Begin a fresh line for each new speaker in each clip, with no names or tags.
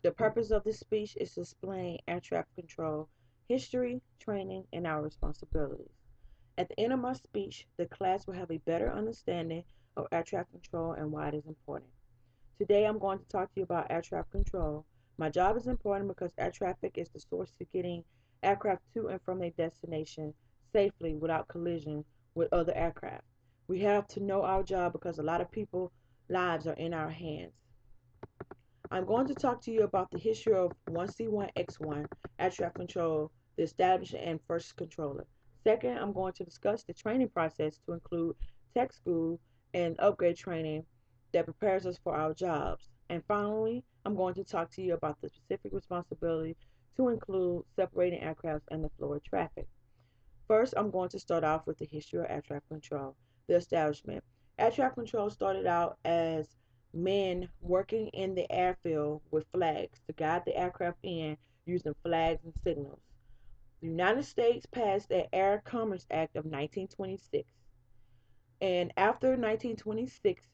The purpose of this speech is to explain air traffic control history, training, and our responsibilities. At the end of my speech, the class will have a better understanding of air traffic control and why it is important. Today, I'm going to talk to you about air traffic control. My job is important because air traffic is the source to getting aircraft to and from their destination safely without collision with other aircraft. We have to know our job because a lot of people's lives are in our hands. I'm going to talk to you about the history of 1C1X1 air traffic control, the establishment and first controller. Second, I'm going to discuss the training process to include tech school and upgrade training that prepares us for our jobs. And finally, I'm going to talk to you about the specific responsibility to include separating aircraft and the flow of traffic. First, I'm going to start off with the history of air traffic control, the establishment. Air traffic control started out as men working in the airfield with flags to guide the aircraft in using flags and signals. The United States passed the Air Commerce Act of 1926. And after 1926,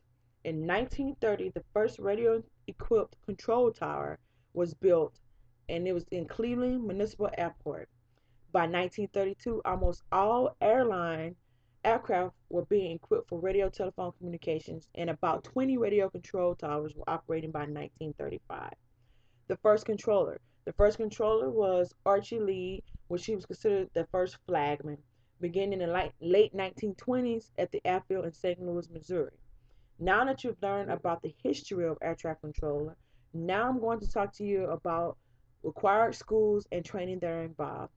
in 1930, the first radio equipped control tower was built, and it was in Cleveland Municipal Airport. By 1932, almost all airline aircraft were being equipped for radio telephone communications, and about 20 radio control towers were operating by 1935. The first controller. The first controller was Archie Lee, which he was considered the first flagman, beginning in the late 1920s at the airfield in St. Louis, Missouri. Now that you've learned about the history of air traffic controller, now I'm going to talk to you about required schools and training that are involved.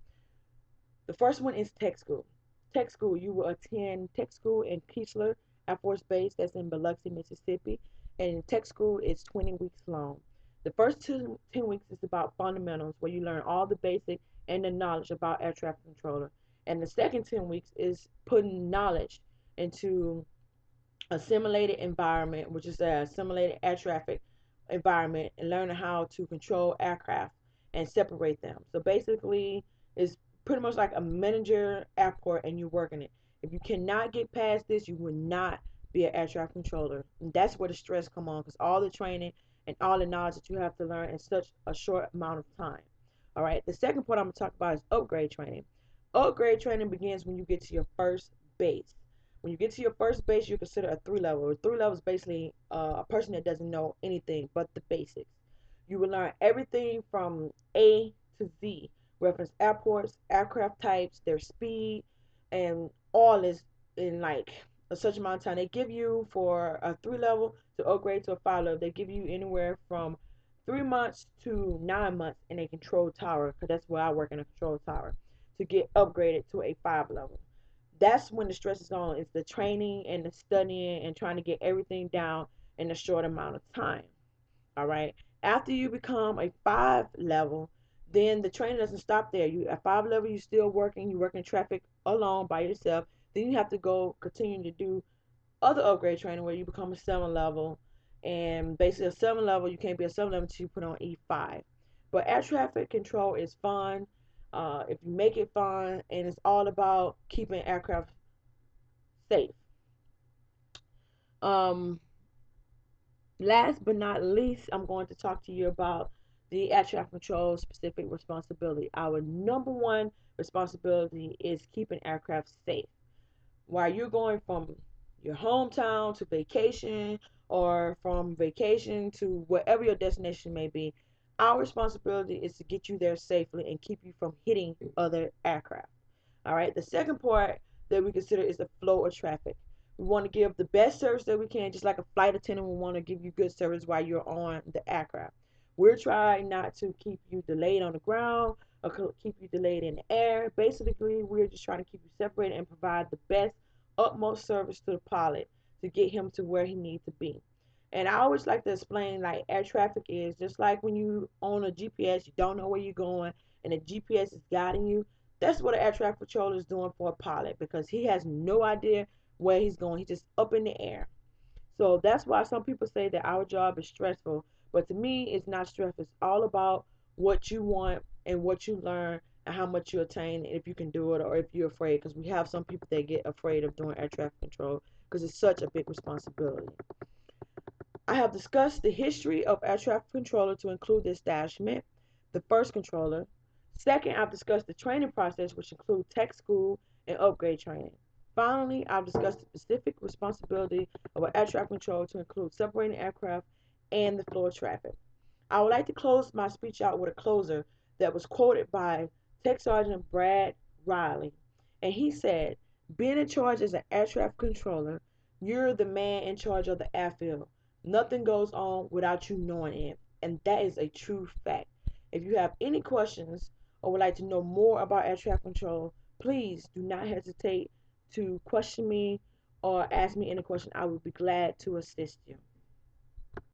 The first one is tech school. Tech school, you will attend tech school in Keesler Air Force Base, that's in Biloxi, Mississippi. And tech school is 20 weeks long. The first 10 weeks is about fundamentals, where you learn all the basic and the knowledge about air traffic controller. And the second 10 weeks is putting knowledge into a simulated environment, which is a simulated air traffic environment, and learning how to control aircraft and separate them. So basically, it's pretty much like a manager airport and you're working it. If you cannot get past this, you will not be an air traffic controller. And that's where the stress come on, because all the training and all the knowledge that you have to learn in such a short amount of time. All right. The second part I'm going to talk about is upgrade training. Upgrade training begins when you get to your first base. When you get to your first base, you're considered a 3 level. A 3 level is basically a person that doesn't know anything but the basics. You will learn everything from A to Z, reference airports, aircraft types, their speed, and all is in like a such amount of time. They give you for a 3 level to upgrade to a 5 level. They give you anywhere from 3 months to 9 months in a control tower, because that's where I work, in a control tower, to get upgraded to a 5 level. That's when the stress is on. It's the training and the studying and trying to get everything down in a short amount of time. All right. After you become a 5 level, then the training doesn't stop there. You at 5 level, you still working. You working traffic alone by yourself. Then you have to go continue to do other upgrade training where you become a 7 level. And basically, a 7 level, you can't be a 7 level until you put on E5. But air traffic control is fun. If you make it fun, and it's all about keeping aircraft safe. Um, Last but not least, I'm going to talk to you about the air traffic control specific responsibility. Our number one responsibility is keeping aircraft safe. While you're going from your hometown to vacation, or from vacation to wherever your destination may be, our responsibility is to get you there safely and keep you from hitting other aircraft. All right. The second part that we consider is the flow of traffic. We want to give the best service that we can, just like a flight attendant. We want to give you good service while you're on the aircraft. We're trying not to keep you delayed on the ground or keep you delayed in the air. Basically, we're just trying to keep you separated and provide the best, utmost service to the pilot to get him to where he needs to be. And I always like to explain, like, air traffic is just like when you own a GPS, you don't know where you're going, and the GPS is guiding you. That's what an air traffic controller is doing for a pilot, because he has no idea where he's going. He's just up in the air. So that's why some people say that our job is stressful. But to me, it's not stressful. It's all about what you want and what you learn and how much you attain, if you can do it or if you're afraid. Because we have some people that get afraid of doing air traffic control because it's such a big responsibility. I have discussed the history of air traffic controller to include the establishment, the first controller. Second, I've discussed the training process, which includes tech school and upgrade training. Finally, I've discussed the specific responsibility of an air traffic controller to include separating aircraft and the flow of traffic. I would like to close my speech out with a closer that was quoted by Tech Sergeant Brad Riley. And he said, being in charge as an air traffic controller, you're the man in charge of the airfield. Nothing goes on without you knowing it. And that is a true fact. If you have any questions or would like to know more about air traffic control, please do not hesitate to question me or ask me any question. I would be glad to assist you.